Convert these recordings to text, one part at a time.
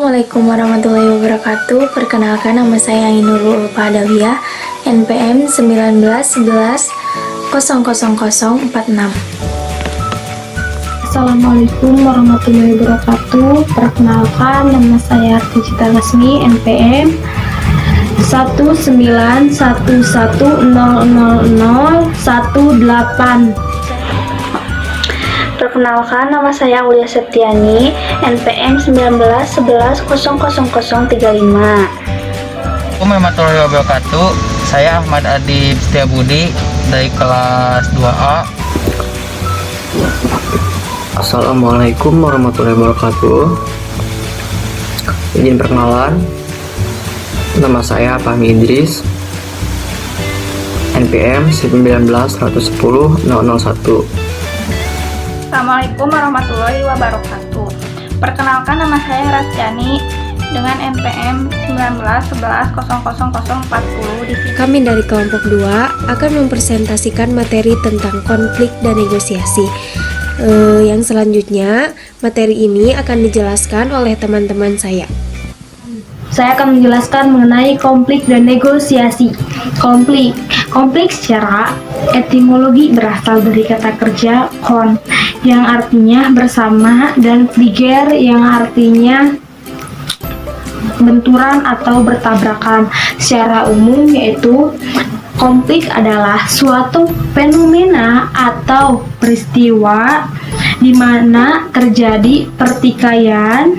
Assalamualaikum warahmatullahi wabarakatuh. Perkenalkan, nama saya Ainurul Ulfa-Adawiyah, NPM 1911000046. Assalamualaikum warahmatullahi wabarakatuh. Perkenalkan, nama saya Articita Lasmi, NPM 191100018. Perkenalkan, nama saya Aulia Septiani, NPM 1911000035. Assalamualaikum warahmatullahi wabarakatuh. Saya Ahmad Adi Setiabudi dari kelas 2A. Assalamualaikum warahmatullahi wabarakatuh. Izin perkenalan, nama saya Fahmi Idris, NPM 191001001. Assalamualaikum warahmatullahi wabarakatuh. Perkenalkan, nama saya Rastiani dengan NPM 1911000040. Kami dari kelompok 2 akan mempresentasikan materi tentang konflik dan negosiasi. Yang selanjutnya, materi ini akan dijelaskan oleh teman-teman saya. Saya akan menjelaskan mengenai konflik dan negosiasi. Konflik secara etimologi berasal dari kata kerja kon yang artinya bersama dan fliger yang artinya benturan atau bertabrakan. Secara umum yaitu konflik adalah suatu fenomena atau peristiwa di mana terjadi pertikaian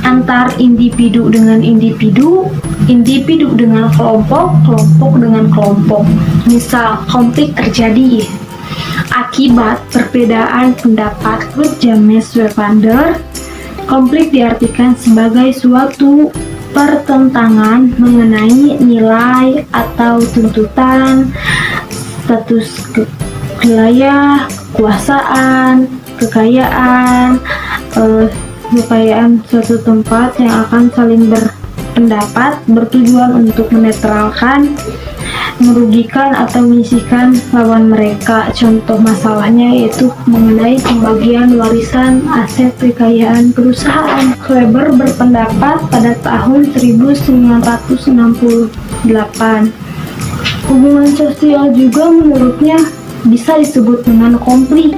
antar individu dengan individu, individu dengan kelompok, kelompok dengan kelompok. Misal, konflik terjadi akibat perbedaan pendapat. Menurut James Wevander, konflik diartikan sebagai suatu pertentangan mengenai nilai atau tuntutan, status wilayah, kekuasaan, kekayaan suatu tempat yang akan saling berpendapat bertujuan untuk menetralkan, merugikan atau menyisihkan lawan mereka. Contoh masalahnya yaitu mengenai pembagian warisan aset kekayaan perusahaan. Weber berpendapat pada tahun 1968. Hubungan sosial juga menurutnya bisa disebut dengan konflik,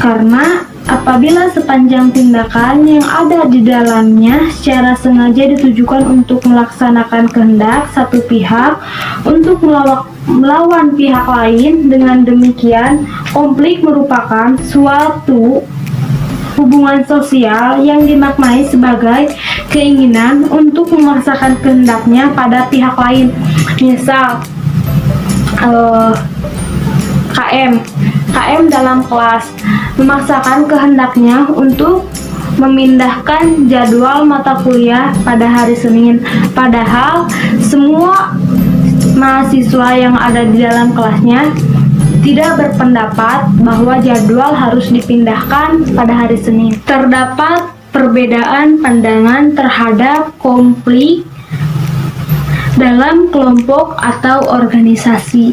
karena apabila sepanjang tindakan yang ada di dalamnya secara sengaja ditujukan untuk melaksanakan kehendak satu pihak untuk melawan pihak lain, dengan demikian konflik merupakan suatu hubungan sosial yang dimaknai sebagai keinginan untuk memaksakan kehendaknya pada pihak lain. Misal KM dalam kelas memaksakan kehendaknya untuk memindahkan jadwal mata kuliah pada hari Senin, padahal semua mahasiswa yang ada di dalam kelasnya tidak berpendapat bahwa jadwal harus dipindahkan pada hari Senin. Terdapat perbedaan pandangan terhadap konflik dalam kelompok atau organisasi.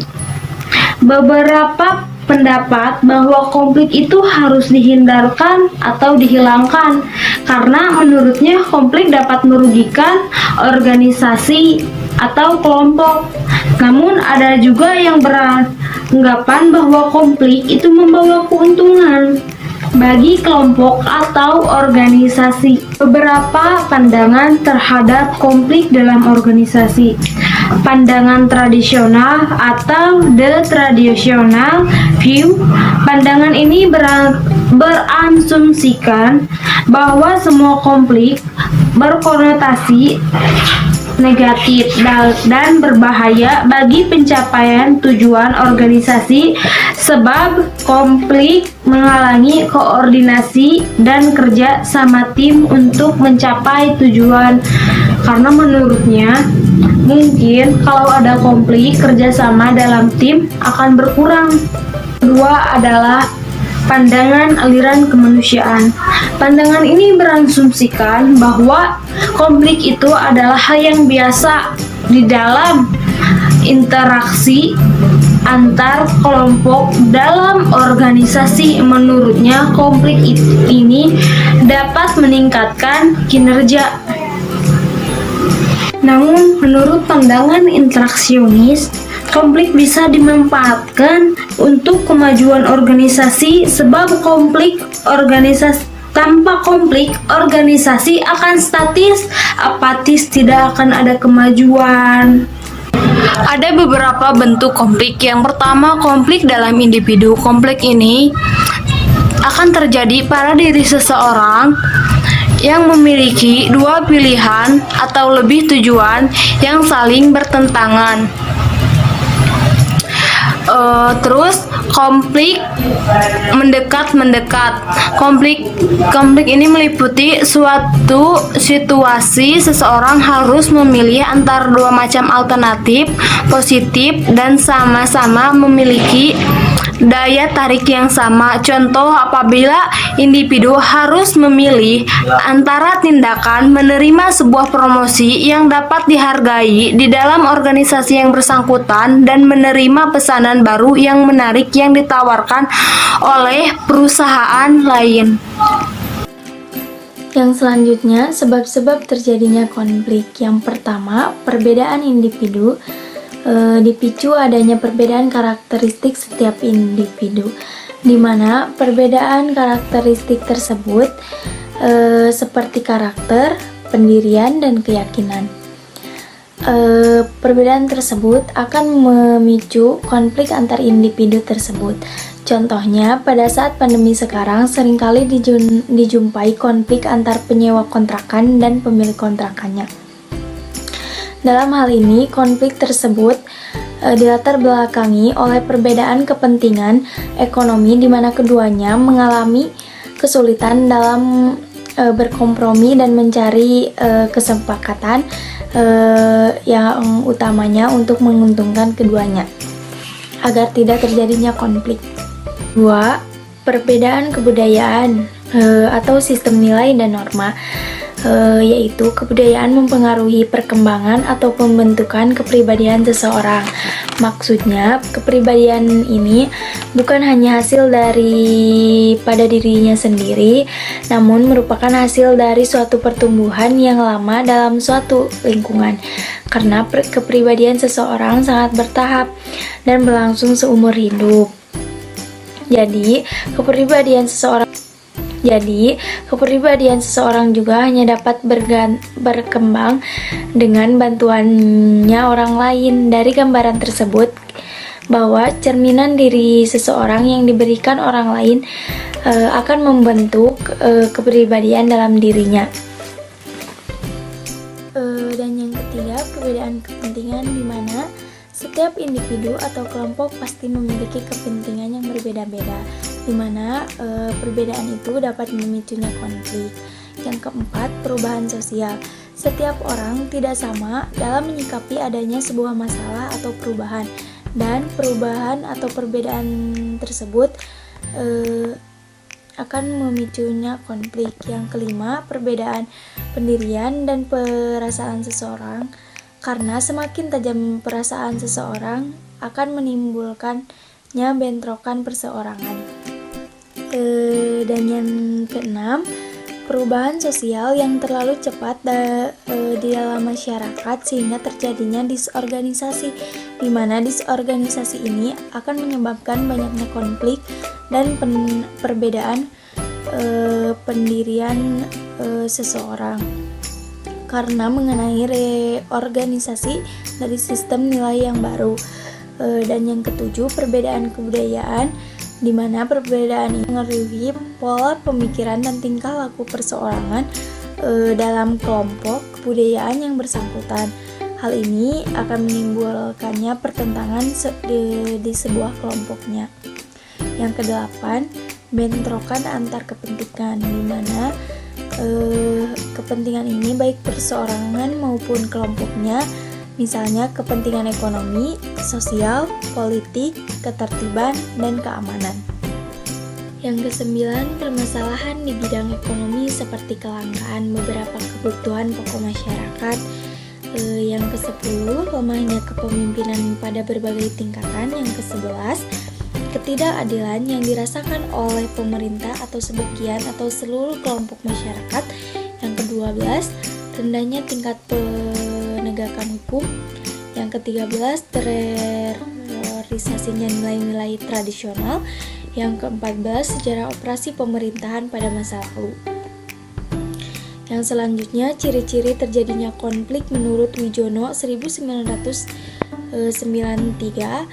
Beberapa pendapat bahwa konflik itu harus dihindarkan atau dihilangkan karena menurutnya konflik dapat merugikan organisasi atau kelompok. Namun ada juga yang beranggapan bahwa konflik itu membawa keuntungan bagi kelompok atau organisasi. Beberapa pandangan terhadap konflik dalam organisasi. Pandangan tradisional atau the traditional view. Pandangan ini berasumsikan bahwa semua konflik berkonotasi negatif dan berbahaya bagi pencapaian tujuan organisasi, sebab konflik menghalangi koordinasi dan kerja sama tim untuk mencapai tujuan. Karena menurutnya mungkin kalau ada konflik, kerjasama dalam tim akan berkurang. Kedua adalah pandangan aliran kemanusiaan. Pandangan ini berasumsikan bahwa konflik itu adalah hal yang biasa di dalam interaksi antar kelompok dalam organisasi. Menurutnya, konflik ini dapat meningkatkan kinerja. Namun, menurut pandangan interaksionis, konflik bisa dimanfaatkan untuk kemajuan organisasi sebab tanpa konflik, organisasi akan statis, apatis, tidak akan ada kemajuan. Ada beberapa bentuk konflik. Yang pertama, konflik dalam individu. Konflik ini akan terjadi pada diri seseorang yang memiliki dua pilihan atau lebih tujuan yang saling bertentangan. Terus konflik mendekat. Konflik ini meliputi suatu situasi seseorang harus memilih antara dua macam alternatif positif dan sama-sama memiliki daya tarik yang sama. Contoh, apabila individu harus memilih antara tindakan menerima sebuah promosi yang dapat dihargai di dalam organisasi yang bersangkutan dan menerima pesanan baru yang menarik yang ditawarkan oleh perusahaan lain. Yang selanjutnya, sebab-sebab terjadinya konflik. Yang pertama, perbedaan individu. Dipicu adanya perbedaan karakteristik setiap individu, di mana perbedaan karakteristik tersebut seperti karakter, pendirian, dan keyakinan. Perbedaan tersebut akan memicu konflik antar individu tersebut. Contohnya, pada saat pandemi sekarang seringkali dijumpai konflik antar penyewa kontrakan dan pemilik kontrakannya. Dalam hal ini, konflik tersebut dilatar belakangi oleh perbedaan kepentingan ekonomi di mana keduanya mengalami kesulitan dalam berkompromi dan mencari kesepakatan yang utamanya untuk menguntungkan keduanya agar tidak terjadinya konflik. 2. Perbedaan kebudayaan atau sistem nilai dan norma. Yaitu kebudayaan mempengaruhi perkembangan atau pembentukan kepribadian seseorang. Maksudnya, kepribadian ini bukan hanya hasil pada dirinya sendiri, namun merupakan hasil dari suatu pertumbuhan yang lama dalam suatu lingkungan. Karena kepribadian seseorang sangat bertahap dan berlangsung seumur hidup. Jadi, kepribadian seseorang juga hanya dapat berkembang dengan bantuannya orang lain. Dari gambaran tersebut, bahwa cerminan diri seseorang yang diberikan orang lain akan membentuk kepribadian dalam dirinya. Dan yang ketiga, perbedaan kepentingan, di mana setiap individu atau kelompok pasti memiliki kepentingan yang berbeda-beda, di mana perbedaan itu dapat memicunya konflik. Yang keempat, perubahan sosial. Setiap orang tidak sama dalam menyikapi adanya sebuah masalah atau perubahan, dan perubahan atau perbedaan tersebut akan memicunya konflik. Yang kelima, perbedaan pendirian dan perasaan seseorang. Karena semakin tajam perasaan seseorang akan menimbulkannya bentrokan perseorangan. Dan yang keenam, perubahan sosial yang terlalu cepat di dalam masyarakat sehingga terjadinya disorganisasi, di mana disorganisasi ini akan menyebabkan banyaknya konflik dan perbedaan pendirian seseorang. Karena mengenai reorganisasi dari sistem nilai yang baru. Dan yang ketujuh, perbedaan kebudayaan, di mana perbedaan ini mengaruhi pola pemikiran dan tingkah laku perseorangan dalam kelompok kebudayaan yang bersangkutan. Hal ini akan menimbulkannya pertentangan di sebuah kelompoknya. Yang kedelapan, bentrokan antar kepentingan, di mana kepentingan ini baik perseorangan maupun kelompoknya, misalnya kepentingan ekonomi, sosial, politik, ketertiban, dan keamanan. Yang kesembilan, permasalahan di bidang ekonomi seperti kelangkaan beberapa kebutuhan pokok masyarakat, Yang ke-10, lemahnya kepemimpinan pada berbagai tingkatan. Yang ke-11, ketidakadilan yang dirasakan oleh pemerintah atau sebagian atau seluruh kelompok masyarakat. Yang ke-12, rendahnya tingkat penegakan hukum. Yang ke-13, terrealisasinya nilai-nilai tradisional. Yang ke-14, sejarah operasi pemerintahan pada masa lalu. Yang selanjutnya, ciri-ciri terjadinya konflik menurut Wijono 1993.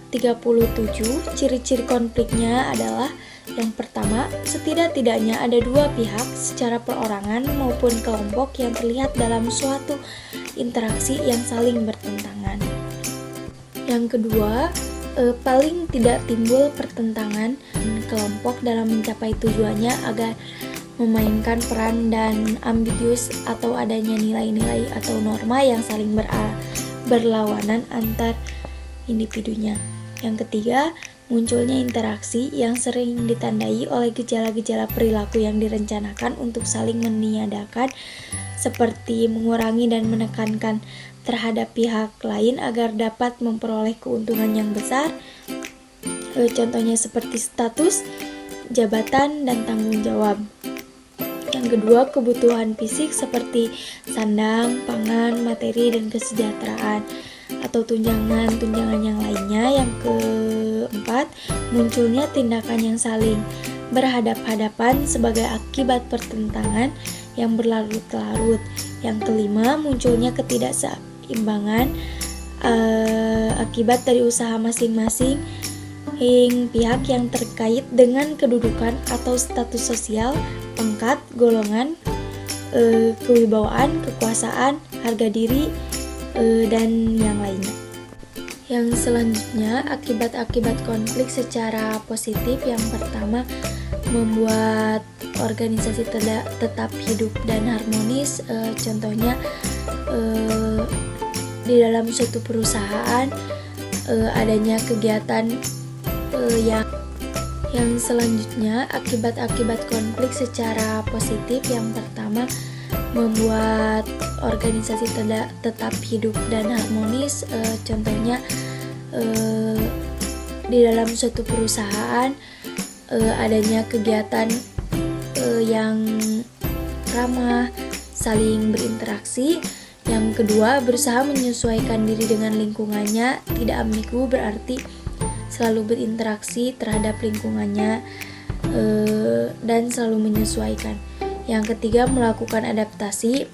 37. Ciri-ciri konfliknya adalah: yang pertama, setidak-tidaknya ada dua pihak secara perorangan maupun kelompok yang terlihat dalam suatu interaksi yang saling bertentangan. Yang kedua, paling tidak timbul pertentangan kelompok dalam mencapai tujuannya agar memainkan peran dan ambiguous atau adanya nilai-nilai atau norma yang saling berlawanan antar individunya. Yang ketiga, munculnya interaksi yang sering ditandai oleh gejala-gejala perilaku yang direncanakan untuk saling meniadakan, seperti mengurangi dan menekankan terhadap pihak lain agar dapat memperoleh keuntungan yang besar. Contohnya seperti status, jabatan, dan tanggung jawab. Yang kedua, kebutuhan fisik seperti sandang, pangan, materi, dan kesejahteraan atau tunjangan yang lainnya. Yang keempat, munculnya tindakan yang saling berhadap-hadapan sebagai akibat pertentangan yang berlarut-larut. Yang kelima, munculnya ketidakseimbangan akibat dari usaha masing-masing pihak yang terkait dengan kedudukan atau status sosial, pangkat, golongan, kewibawaan, kekuasaan, harga diri, dan yang lainnya. Yang selanjutnya, akibat-akibat konflik secara positif. Yang pertama, membuat organisasi tetap hidup dan harmonis. Contohnya di dalam suatu perusahaan adanya kegiatan yang selanjutnya, akibat-akibat konflik secara positif. Yang pertama, membuat organisasi tetap hidup dan harmonis. Contohnya di dalam suatu perusahaan adanya kegiatan yang ramah, saling berinteraksi. Yang kedua, berusaha menyesuaikan diri dengan lingkungannya. Tidak ambigu berarti selalu berinteraksi terhadap lingkungannya dan selalu menyesuaikan. Yang ketiga, melakukan adaptasi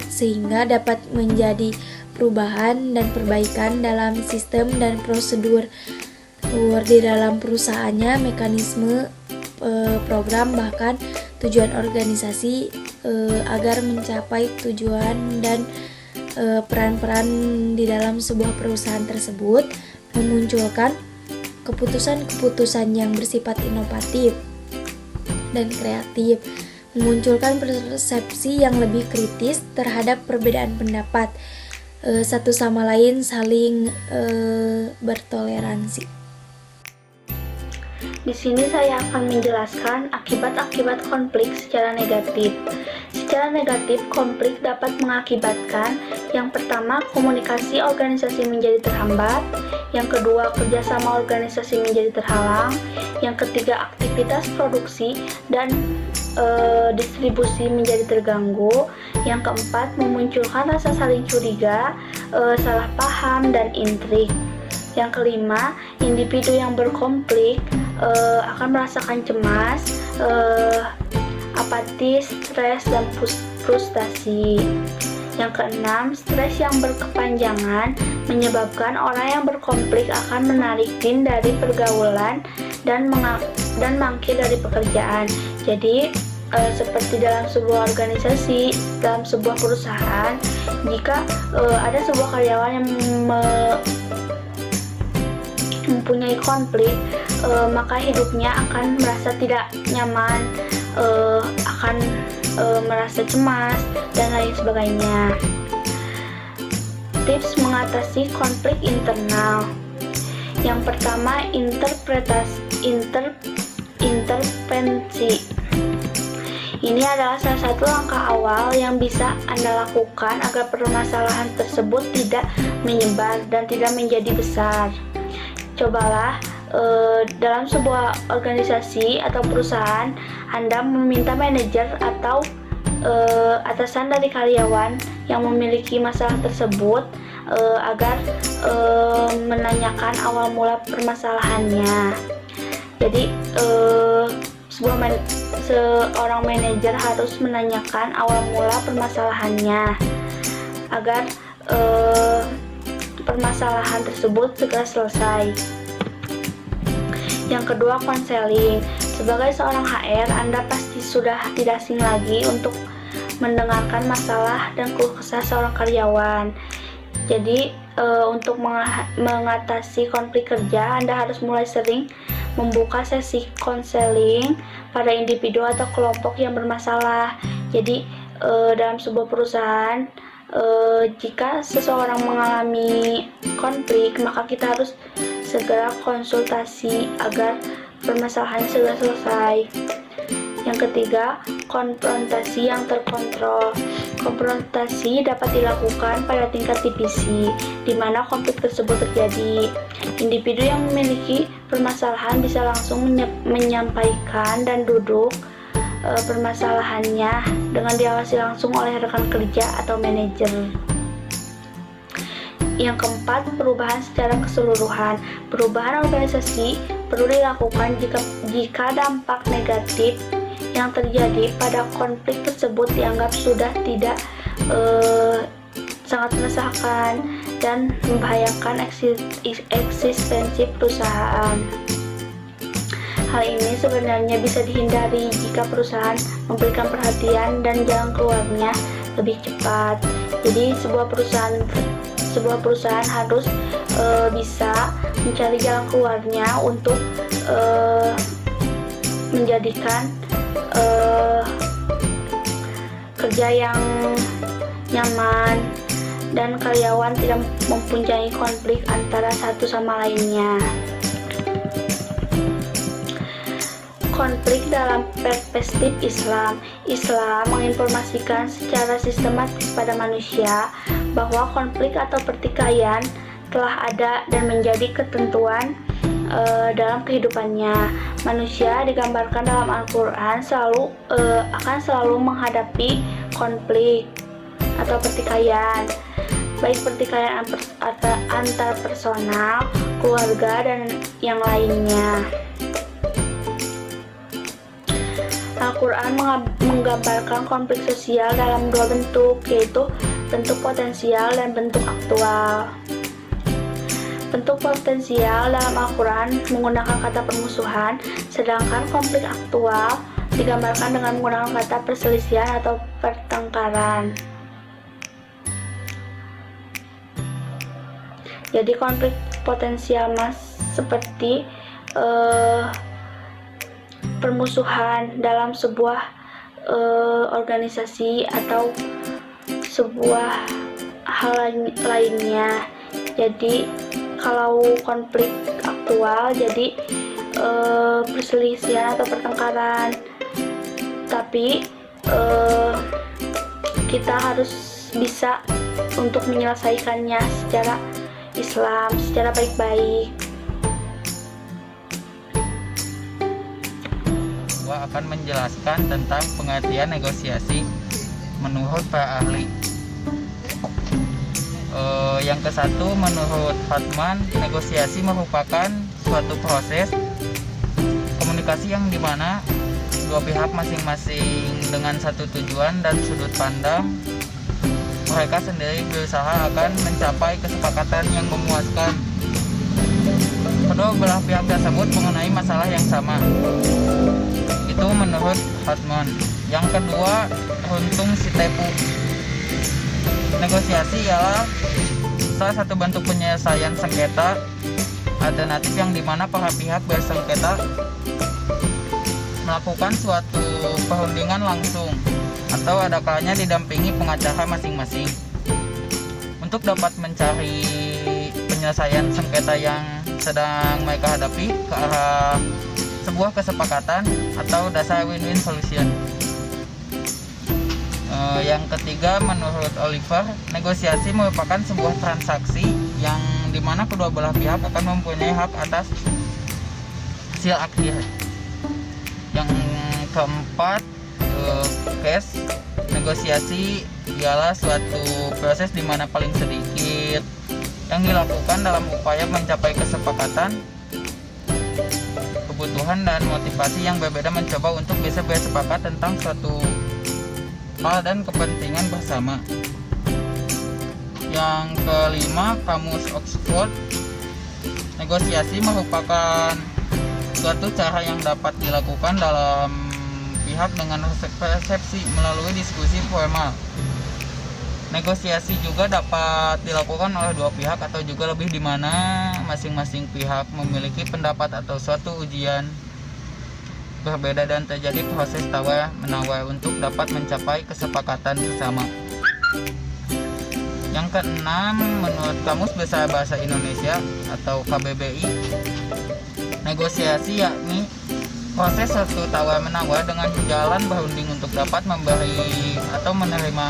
sehingga dapat menjadi perubahan dan perbaikan dalam sistem dan prosedur di dalam perusahaannya, mekanisme, program, bahkan tujuan organisasi agar mencapai tujuan dan peran-peran di dalam sebuah perusahaan tersebut. Memunculkan keputusan-keputusan yang bersifat inovatif dan kreatif, memunculkan persepsi yang lebih kritis terhadap perbedaan pendapat, satu sama lain saling bertoleransi. Di sini saya akan menjelaskan akibat-akibat konflik secara negatif. Secara negatif, konflik dapat mengakibatkan: yang pertama, komunikasi organisasi menjadi terhambat. Yang kedua, kerjasama organisasi menjadi terhalang. Yang ketiga, aktivitas produksi dan distribusi menjadi terganggu. Yang keempat, memunculkan rasa saling curiga, salah paham, dan intrik. Yang kelima, individu yang berkonflik akan merasakan cemas, apatis, stres, dan frustasi. Yang keenam, stres yang berkepanjangan menyebabkan orang yang berkonflik akan menarik diri dari pergaulan dan mangkir dari pekerjaan. Jadi, seperti dalam sebuah organisasi, dalam sebuah perusahaan, jika ada sebuah karyawan yang mempunyai konflik, maka hidupnya akan merasa tidak nyaman, akan merasa cemas, dan lain sebagainya. Tips mengatasi konflik internal. Yang pertama, intervensi. Ini adalah salah satu langkah awal yang bisa Anda lakukan agar permasalahan tersebut tidak menyebar dan tidak menjadi besar. Cobalah dalam sebuah organisasi atau perusahaan, Anda meminta manajer atau atasan dari karyawan yang memiliki masalah tersebut agar menanyakan awal mula permasalahannya. Jadi seorang manajer harus menanyakan awal mula permasalahannya agar permasalahan tersebut segera selesai. Yang kedua, konseling. Sebagai seorang HR, Anda pasti sudah tidak asing lagi untuk mendengarkan masalah dan keluh kesah seorang karyawan. Jadi, untuk mengatasi konflik kerja, Anda harus mulai sering membuka sesi konseling pada individu atau kelompok yang bermasalah. Jadi, dalam sebuah perusahaan, jika seseorang mengalami konflik, maka kita harus segera konsultasi agar permasalahannya segera selesai. Yang ketiga, konfrontasi yang terkontrol. Konfrontasi dapat dilakukan pada tingkat divisi, di mana konflik tersebut terjadi. Individu yang memiliki permasalahan bisa langsung menyampaikan dan duduk permasalahannya dengan diawasi langsung oleh rekan kerja atau manajer. Yang keempat, perubahan secara keseluruhan. Perubahan organisasi perlu dilakukan jika dampak negatif yang terjadi pada konflik tersebut dianggap sudah tidak sangat meresahkan dan membahayakan eksistensi perusahaan. Hal ini sebenarnya bisa dihindari jika perusahaan memberikan perhatian dan jalan keluarnya lebih cepat. Jadi sebuah perusahaan harus bisa mencari jalan keluarnya untuk menjadikan kerja yang nyaman dan karyawan tidak mempunyai konflik antara satu sama lainnya. Konflik dalam perspektif Islam. Islam menginformasikan secara sistematis pada manusia bahwa konflik atau pertikaian telah ada dan menjadi ketentuan dalam kehidupannya. Manusia digambarkan dalam Al-Quran akan selalu menghadapi konflik atau pertikaian, baik pertikaian antar personal, keluarga, dan yang lainnya. Al-Quran menggambarkan konflik sosial dalam dua bentuk, yaitu bentuk potensial dan bentuk aktual. Bentuk potensial dalam Al-Quran menggunakan kata permusuhan, sedangkan konflik aktual digambarkan dengan menggunakan kata perselisihan atau pertengkaran. Jadi konflik potensial seperti permusuhan dalam sebuah organisasi atau sebuah hal lainnya. Jadi kalau konflik aktual jadi perselisihan atau pertengkaran, tapi kita harus bisa untuk menyelesaikannya secara Islam, secara baik-baik. Gua akan menjelaskan tentang pengertian negosiasi menurut para ahli. Yang kesatu, menurut Hartman, negosiasi merupakan suatu proses komunikasi yang dimana dua pihak masing-masing dengan satu tujuan dan sudut pandang mereka sendiri berusaha akan mencapai kesepakatan yang memuaskan kedua belah pihak tersebut mengenai masalah yang sama. Itu menurut Hartman. Yang kedua, Runtung Sitepu. Negosiasi ialah salah satu bentuk penyelesaian sengketa alternatif yang dimana para pihak bersengketa melakukan suatu perundingan langsung atau ada kalanya didampingi pengacara masing-masing untuk dapat mencari penyelesaian sengketa yang sedang mereka hadapi ke arah sebuah kesepakatan atau dasar win-win solution. Yang ketiga, menurut Oliver, negosiasi merupakan sebuah transaksi yang dimana kedua belah pihak akan mempunyai hak atas hasil akhir. Yang keempat, case negosiasi ialah suatu proses di mana paling sedikit yang dilakukan dalam upaya mencapai kesepakatan, kebutuhan dan motivasi yang berbeda mencoba untuk bisa bersepakat tentang suatu hal dan kepentingan bersama. Yang kelima, kamus Oxford, negosiasi merupakan suatu cara yang dapat dilakukan dalam pihak dengan persepsi melalui diskusi formal. Negosiasi juga dapat dilakukan oleh dua pihak atau juga lebih, di mana masing-masing pihak memiliki pendapat atau suatu ujian berbeda dan terjadi proses tawar-menawar untuk dapat mencapai kesepakatan bersama. Yang keenam, menurut Kamus Besar Bahasa Indonesia atau KBBI, negosiasi yakni proses suatu tawar-menawar dengan jalan berunding untuk dapat memberi atau menerima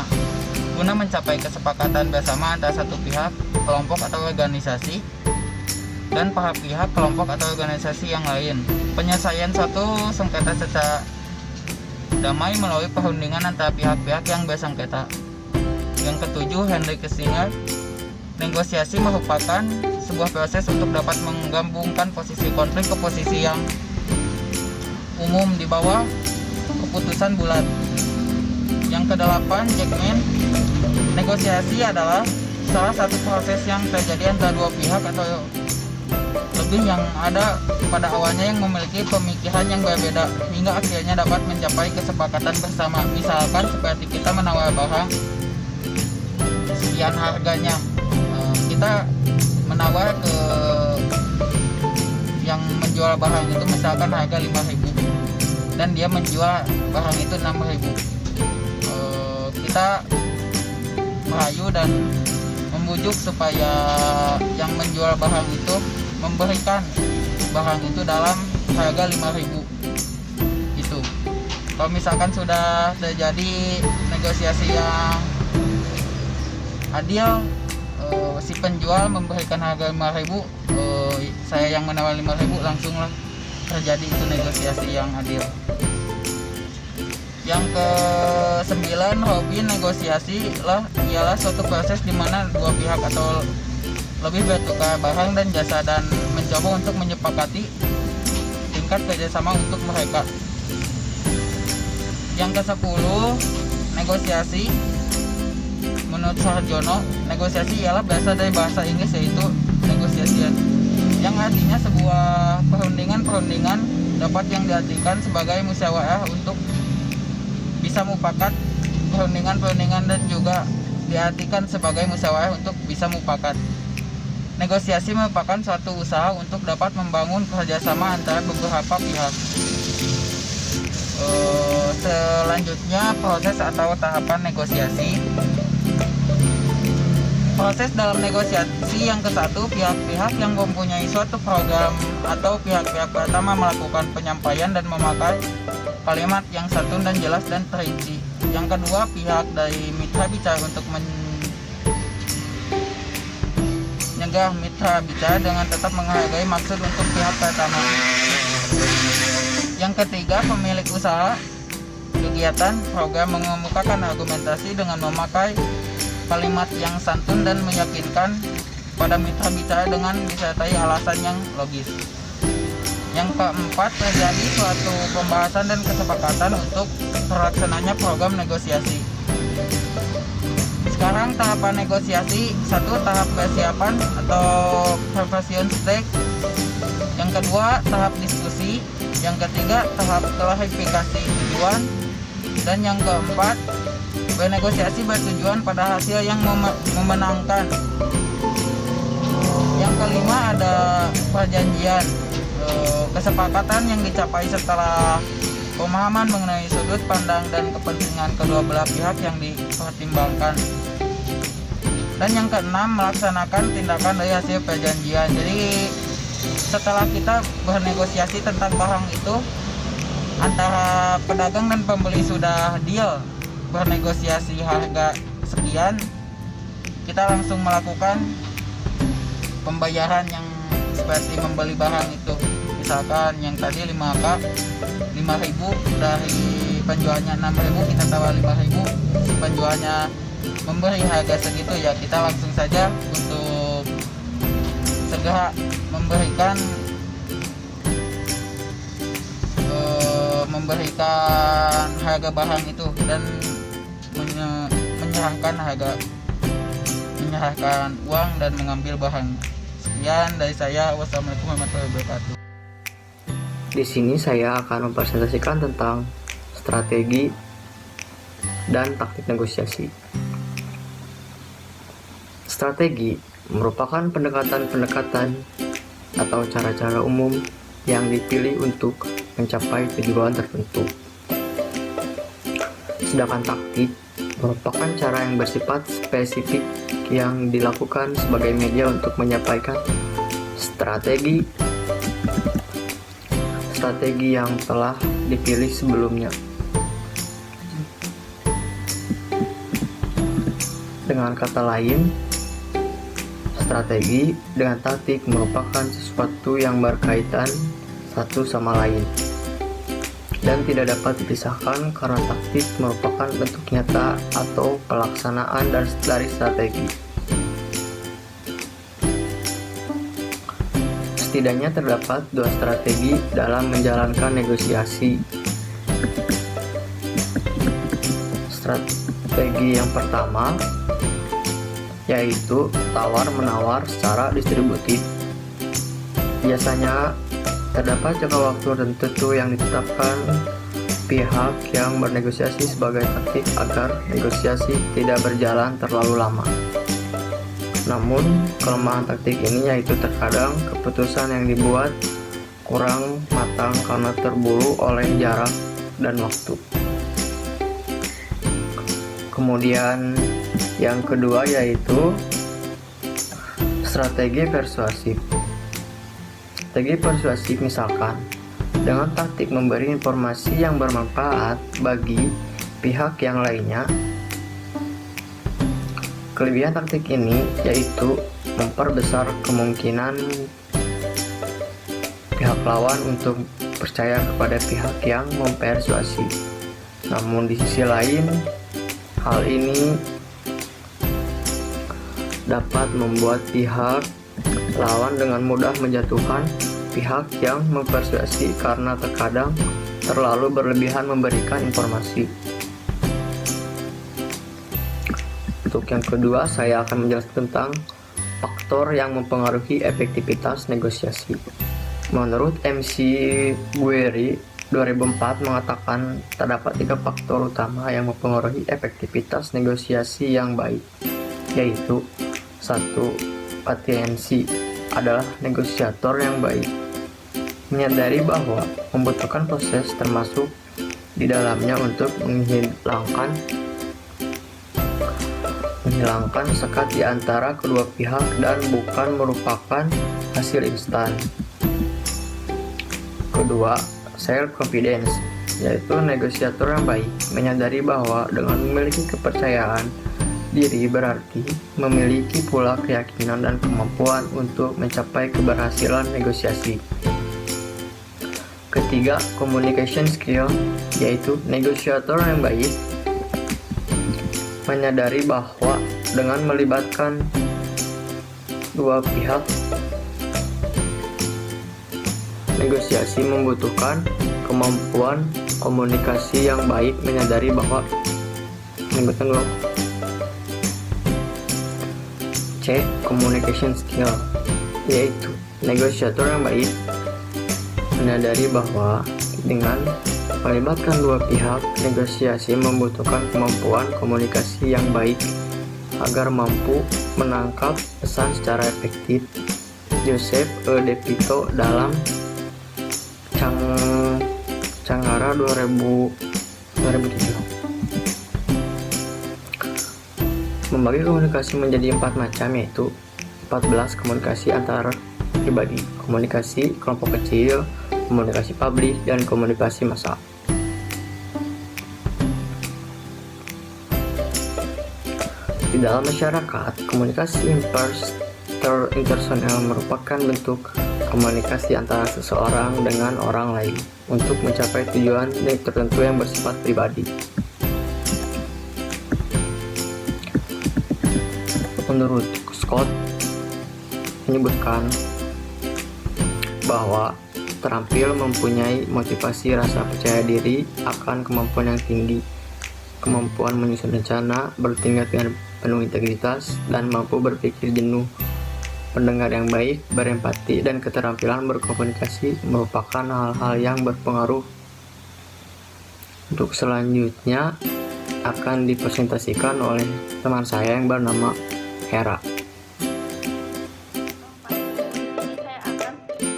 guna mencapai kesepakatan bersama antara satu pihak, kelompok atau organisasi dan para pihak, kelompok atau organisasi yang lain. Penyelesaian suatu sengketa secara damai melalui perundingan antara pihak-pihak yang bersengketa. Yang ketujuh, Henry Kissinger, negosiasi merupakan sebuah proses untuk dapat menggabungkan posisi konflik ke posisi yang umum di bawah keputusan bulat. Yang kedelapan, Jackman, negosiasi adalah salah satu proses yang terjadi antara dua pihak atau lebih yang ada pada awalnya yang memiliki pemikiran yang berbeda hingga akhirnya dapat mencapai kesepakatan bersama. Misalkan seperti kita menawar barang sekian harganya, kita menawar ke yang menjual barang itu misalkan harga 5.000 dan dia menjual barang itu 6.000. Kita merayu dan membujuk supaya yang menjual barang itu memberikan barang itu dalam harga 5.000 itu. Kalau misalkan sudah terjadi negosiasi yang adil, si penjual memberikan harga 5.000, saya yang menawar 5.000, langsunglah terjadi itu negosiasi yang adil. Yang ke-9, hobi negosiasi ialah suatu proses di mana dua pihak atau lebih bertukar barang dan jasa dan mencoba untuk menyepakati tingkat kerjasama untuk mereka. Yang ke-10, negosiasi. Menurut Sarjono, negosiasi ialah berasal dari bahasa Inggris yaitu negotiation, yang artinya sebuah perundingan dapat yang diartikan sebagai musyawarah untuk bisa mufakat perundingan dan juga diartikan sebagai musyawarah untuk bisa mufakat. Negosiasi merupakan suatu usaha untuk dapat membangun kerjasama antara beberapa pihak. Selanjutnya, proses atau tahapan negosiasi. Proses dalam negosiasi yang ke-1, pihak-pihak yang mempunyai suatu program atau pihak-pihak pertama melakukan penyampaian dan memakai kalimat yang santun dan jelas dan terinci. Yang kedua, pihak dari mitra bicara untuk menyegah mitra bicara dengan tetap menghargai maksud untuk pihak pertama. Yang ketiga, pemilik usaha kegiatan program mengemukakan argumentasi dengan memakai kalimat yang santun dan meyakinkan pada mitra bicara dengan disertai alasan yang logis. Yang keempat, terjadi suatu pembahasan dan kesepakatan untuk terlaksananya program negosiasi. Sekarang tahapan negosiasi. 1. Tahap persiapan atau preparation stage. Yang kedua, tahap diskusi. Yang ketiga, tahap klarifikasi tujuan. Dan yang keempat, bernegosiasi bertujuan pada hasil yang memenangkan. Yang kelima, ada perjanjian, kesepakatan yang dicapai setelah pemahaman mengenai sudut pandang dan kepentingan kedua belah pihak yang dipertimbangkan. Dan yang keenam, melaksanakan tindakan dari hasil perjanjian. Jadi setelah kita bernegosiasi tentang barang itu, antara pedagang dan pembeli sudah deal bernegosiasi harga sekian, kita langsung melakukan pembayaran yang seperti membeli barang itu. Misalkan yang tadi 5K 5.000, dari penjualnya 6.000 kita tawar 5.000, si penjualnya memberi harga segitu, ya kita langsung saja untuk segera memberikan harga barang itu dan menyerahkan uang dan mengambil barang. Sekian dari saya. Wassalamualaikum warahmatullahi wabarakatuh. Di sini saya akan mempresentasikan tentang strategi dan taktik negosiasi. Strategi merupakan pendekatan-pendekatan atau cara-cara umum yang dipilih untuk mencapai tujuan tertentu. Sedangkan taktik merupakan cara yang bersifat spesifik yang dilakukan sebagai media untuk menyampaikan strategi yang telah dipilih sebelumnya. Dengan kata lain, strategi dengan taktik merupakan sesuatu yang berkaitan satu sama lain dan tidak dapat dipisahkan karena taktik merupakan bentuk nyata atau pelaksanaan dari strategi. Setidaknya terdapat dua strategi dalam menjalankan negosiasi. Strategi yang pertama yaitu tawar-menawar secara distributif. Biasanya terdapat jangka waktu tertentu yang ditetapkan pihak yang bernegosiasi sebagai taktik agar negosiasi tidak berjalan terlalu lama. Namun, kelemahan taktik ini yaitu terkadang keputusan yang dibuat kurang matang karena terburu oleh jarak dan waktu. Kemudian yang kedua yaitu strategi persuasif. Strategi persuasif misalkan dengan taktik memberi informasi yang bermanfaat bagi pihak yang lainnya. Kelebihan taktik ini yaitu memperbesar kemungkinan pihak lawan untuk percaya kepada pihak yang mempersuasi. Namun di sisi lain, hal ini dapat membuat pihak lawan dengan mudah menjatuhkan pihak yang mempersuasi karena terkadang terlalu berlebihan memberikan informasi. Untuk yang kedua, saya akan menjelaskan tentang faktor yang mempengaruhi efektivitas negosiasi. Menurut McGuire 2004 mengatakan terdapat 3 faktor utama yang mempengaruhi efektivitas negosiasi yang baik, yaitu 1. Atensi adalah negosiator yang baik. Menyadari bahwa membutuhkan proses termasuk di dalamnya untuk menghilangkan sekat di antara kedua pihak dan bukan merupakan hasil instan. Kedua, self confidence, yaitu negosiator yang baik menyadari bahwa dengan memiliki kepercayaan diri berarti memiliki pula keyakinan dan kemampuan untuk mencapai keberhasilan negosiasi. Ketiga, communication skill, yaitu negosiator yang baik menyadari bahwa dengan melibatkan dua pihak, negosiasi membutuhkan kemampuan komunikasi yang baik. Menyadari bahwa melibatkan dua. C. Communication skill, yaitu negosiator yang baik menyadari bahwa dengan melibatkan dua pihak, negosiasi membutuhkan kemampuan komunikasi yang baik agar mampu menangkap pesan secara efektif. Joseph E. DeVito dalam Canggara 2007 membagi komunikasi menjadi 4 macam, yaitu 14 komunikasi antar pribadi, komunikasi kelompok kecil, komunikasi publik, dan komunikasi massal. Di dalam masyarakat, komunikasi interpersonal merupakan bentuk komunikasi antara seseorang dengan orang lain untuk mencapai tujuan tertentu yang bersifat pribadi. Menurut Scott menyebutkan bahwa terampil mempunyai motivasi rasa percaya diri akan kemampuan yang tinggi, kemampuan menyusun rencana, bertindak dengan penuh integritas, dan mampu berpikir jenuh. Pendengar yang baik, berempati, dan keterampilan berkomunikasi merupakan hal-hal yang berpengaruh. Untuk selanjutnya akan dipresentasikan oleh teman saya yang bernama Hera. Ini saya akan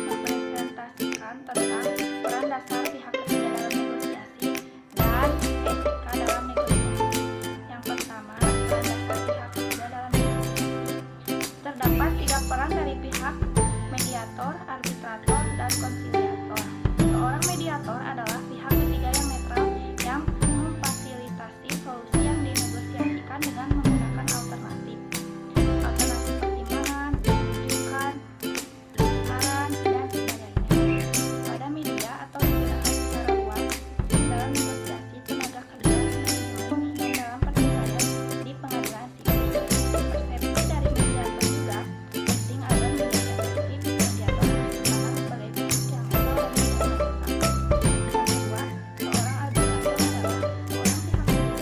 mempresentasikan tentang peran dasar pihak ketiga dalam negosiasi dan etika dalam negosiasi. Yang pertama, peran dasar pihak ketiga dalam negosiasi. Terdapat 3 peran dari pihak mediator, arbitrator, dan konsiliator. Seorang mediator adalah pihak ketiga yang netral yang memfasilitasi solusi yang dinegosiasikan dengan menggunakan alternatif pertimbangan, rujukan, saran, dan sebagainya. Pada media atau digunakan secara luas dalam negosiasi tenaga kerja dan dalam perceraian di pengadilan sipil. Persepsi dari mediator juga penting agar menjadi efektif. Mediator harus dipandang sebagai pihak yang netral dan tidak tersesat. Yang kedua, seorang arbitrator adalah seorang pihak ketiga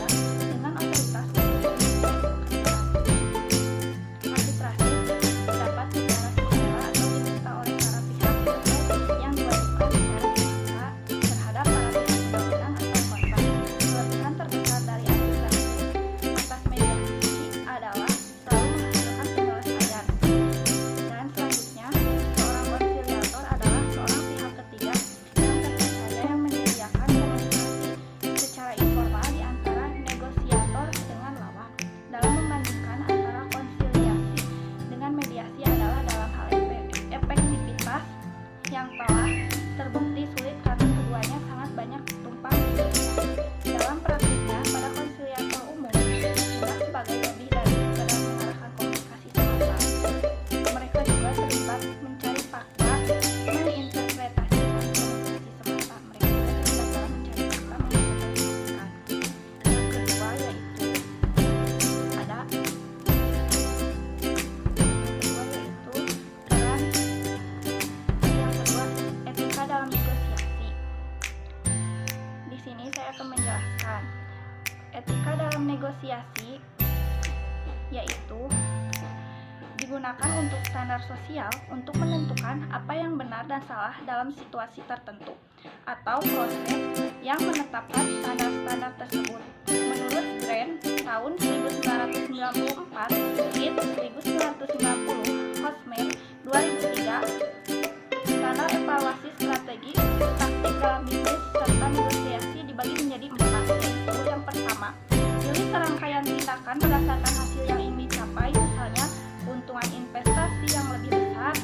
dengan otoritas untuk menilai arbitrasi dapat secara sukarela atau diminta oleh para pihak terkait yang diwajibkan secara dipaksa terhadap para pihak undang-undang atau kontrak. Kelebihan terbesar dari arbitrasi atas mediasi adalah selalu menghasilkan penyelesaian. Dan selanjutnya, seorang konsiliator adalah seorang pihak ketiga yang terpercaya yang menyediakan komunikasi secara informal di antara negosiator dengan lawan. Dalam membandingkan antara konsiliasi dengan mediasi adalah dalam hal efektivitas yang telah terbukti sulit karena keduanya sangat banyak tumpang tindihnya. Dalam praktiknya, pada konsiliator umum tidak sebagai lebih dari sekedar mengarahkan komunikasi semata. Mereka juga terlibat mencari fakta, menginterpretasikan komunikasi semata. Mereka juga terlibat dalam mencari fakta, menginterpretasikan. Yang kedua yaitu peran yang kedua, etika dalam negosiasi. Di sini saya akan menjelaskan etika dalam negosiasi yaitu digunakan untuk standar sosial untuk menentukan apa yang benar dan salah dalam situasi tertentu atau proses yang menetapkan standar-standar tersebut. Menurut Grant tahun 1994, Pitt 1990, Hosmer 2003, standar evaluasi strategi taktik dalam bisnis serta negosiasi dibagi menjadi 4, yaitu yang pertama, pilih serangkaian tindakan berdasarkan hasil yang ingin dicapai, misalnya keuntungan investasi yang lebih besar.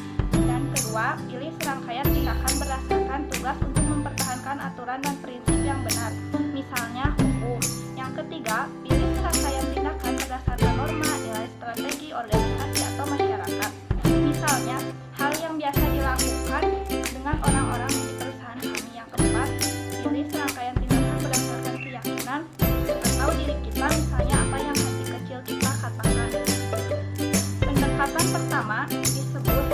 Dan kedua, pilih serangkaian tindakan berdasarkan tugas untuk mempertahankan aturan dan prinsip yang benar, misalnya hukum. Yang ketiga, pilih serangkaian tindakan berdasarkan norma, nilai strategi, organisasi atau masyarakat, misalnya hal yang biasa dilakukan dengan orang-orang di perusahaan kami. Yang keempat, pilih serangkaian tindakan berdasarkan keyakinan atau diri kita, misalnya apa yang hati kecil kita katakan. Pendekatan pertama disebut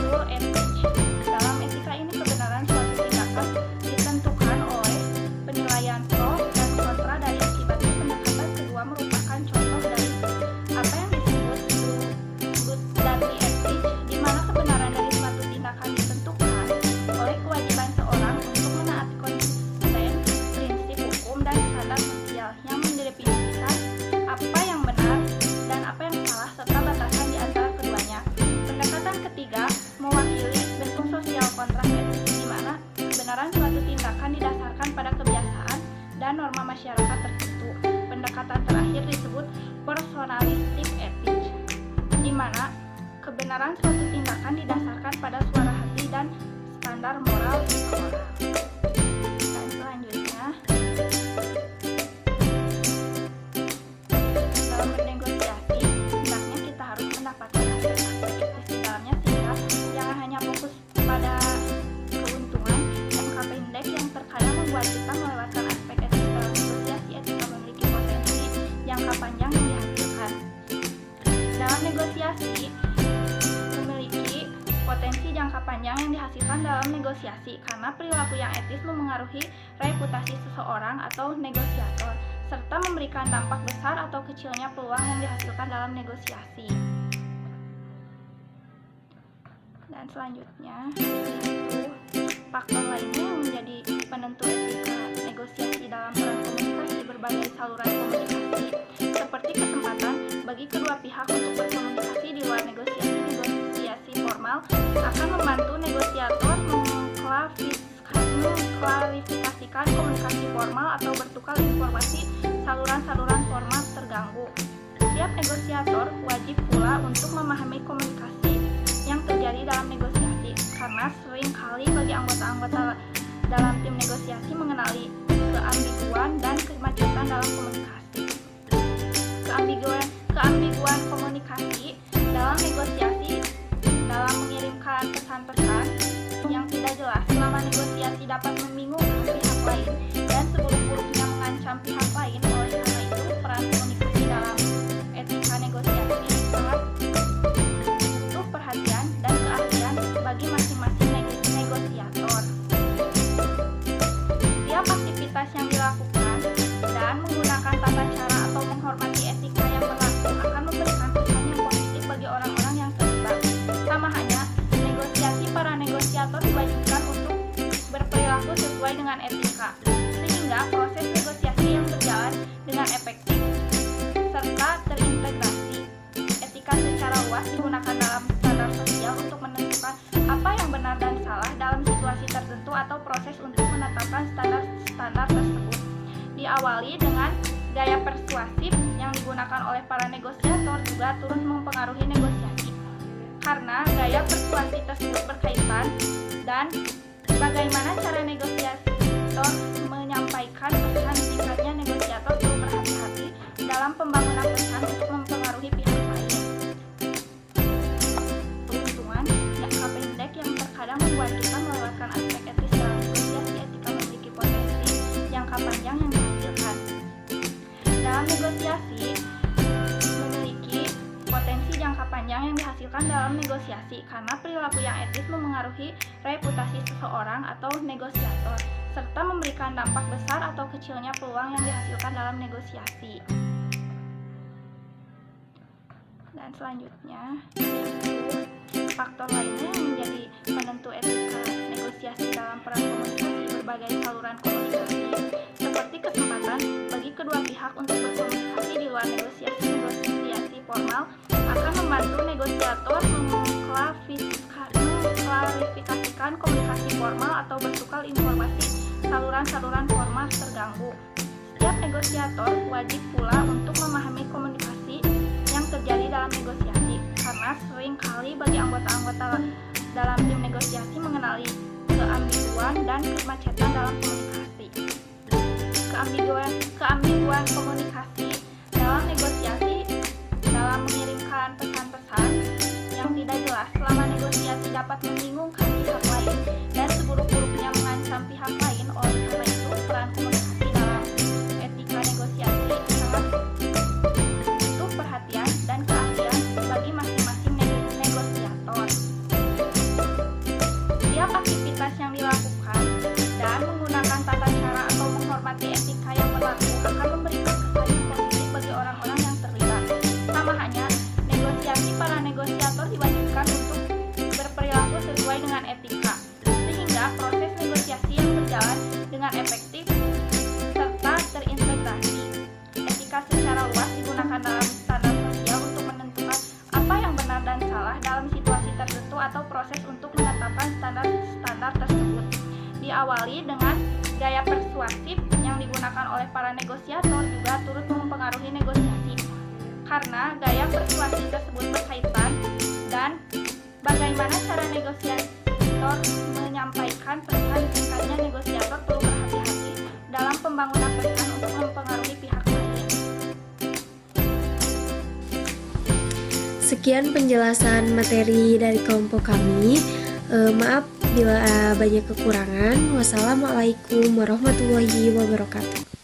rule ethics. Dalam etika ini kebenaran suatu tindakan ditentukan oleh penilaian pro dan kontra dari akibatnya. Pendekatan kedua merupakan contoh dari apa yang disebut truth-dati ethics, di mana kebenaran dari suatu tindakan ditentukan oleh kewajiban seorang untuk menaati konsisten prinsip hukum dan standar sosial yang mendefinisikan apa yang benar dan apa yang salah serta batasan di antara keduanya. Pendekatan ketiga mewakili bentuk sosial kontrak etik, di mana kebenaran suatu tindakan didasarkan pada kebiasaan dan norma masyarakat tertentu. Pendekatan terakhir disebut personalistic ethics, di mana kebenaran suatu tindakan didasarkan pada suara hati dan standar moral seseorang. Dan selanjutnya, dalam bernegosiasi potensi jangka panjang yang dihasilkan dalam negosiasi, karena perilaku yang etis memengaruhi reputasi seseorang atau negosiator, serta memberikan dampak besar atau kecilnya peluang yang dihasilkan dalam negosiasi. Dan selanjutnya, yaitu faktor lainnya yang menjadi penentu etika negosiasi dalam peran komunikasi berbagai saluran komunikasi, seperti kesempatan bagi kedua pihak untuk berkomunikasi di luar negosiasi formal akan membantu negosiator mengklarifikasikan komunikasi formal atau bertukar informasi saluran-saluran formal terganggu. Setiap negosiator wajib pula untuk memahami komunikasi yang terjadi dalam negosiasi, karena seringkali bagi anggota-anggota dalam tim negosiasi mengenali keambiguan dan kemacetan dalam komunikasi. Keambiguan komunikasi dalam negosiasi dalam mengirimkan pesan-pesan yang tidak jelas selama negosiasi dapat membingungkan pihak lain dan seburuk-buruknya mengancam pihak lain. Oleh karena itu, peran komunikasi dalam etika negosiasi sangat butuh perhatian dan keahlian bagi masing-masing negosiator. Setiap aktivitas yang dilakukan dan menggunakan tata cara atau menghormati etika yang berlaku akan memberikan kesan yang positif bagi orang-orang yang terlibat. Sama halnya, para negosiator diwajibkan untuk berperilaku sesuai dengan etika, sehingga proses negosiasi yang berjalan dengan efektif serta terintegrasi. Etika secara luas digunakan dalam standar sosial untuk menentukan apa yang benar dan salah dalam situasi tertentu atau proses untuk menetapkan standar-standar tersebut. Diawali dengan gaya persuasif yang digunakan oleh para negosiator juga turut mempengaruhi negosiasi, karena gaya persuasi tersebut berkaitan dan bagaimana cara negosiator menyampaikan pesan. Singkatnya, negosiator perlu berhati-hati dalam pembangunan pesan untuk mempengaruhi pihak lain. Keuntungan jangka pendek yang terkadang membuat kita melewatkan aspek etis dalam negosiasi. Etika memiliki potensi jangka panjang yang dihasilkan dalam negosiasi. Jangka panjang yang dihasilkan dalam negosiasi, karena perilaku yang etis memengaruhi reputasi seseorang atau negosiator, serta memberikan dampak besar atau kecilnya peluang yang dihasilkan dalam negosiasi. Dan selanjutnya, faktor lainnya yang menjadi penentu etika negosiasi dalam peran komunikasi berbagai saluran komunikasi, seperti kesempatan bagi kedua pihak untuk berkomunikasi di luar negosiasi formal akan membantu negosiator mengklarifikasikan komunikasi formal atau bertukar informasi saluran-saluran formal terganggu. Setiap negosiator wajib pula untuk memahami komunikasi yang terjadi dalam negosiasi, karena seringkali bagi anggota-anggota dalam tim negosiasi mengenali keambiguan dan kemacetan dalam komunikasi. Keambiguan komunikasi dalam negosiasi dalam mengirimkan pesan-pesan yang tidak jelas selama negosiasi dapat membingungkan pihak lain dan seburuk-buruknya mengancam pihak lain. Oleh karena itu, peran komunikasi dalam etika negosiasi sangat butuh perhatian dan keahlian bagi masing-masing negosiator. Setiap aktivitas yang dilakukan dan menggunakan tata cara atau menghormati etika yang berlaku akan memberikan kesan yang positif bagi orang-orang yang terlibat. Sama halnya, para negosiator diwajibkan untuk berperilaku sesuai dengan etika, sehingga proses negosiasi yang berjalan dengan efektif serta terintegrasi. Etika secara luas digunakan dalam standar sosial untuk menentukan apa yang benar dan salah dalam situasi tertentu atau proses untuk menetapkan standar-standar tersebut. Diawali dengan gaya persuasif yang digunakan oleh para negosiator juga turut mempengaruhi negosiasi, karena gaya persuasi tersebut berkaitan dan bagaimana cara negosiator menyampaikan pesan. Singkatnya, negosiator perlu berhati-hati dalam pembangunan pesan untuk mempengaruhi pihak lain. Sekian penjelasan materi dari kelompok kami. Maaf bila banyak kekurangan. Wassalamualaikum warahmatullahi wabarakatuh.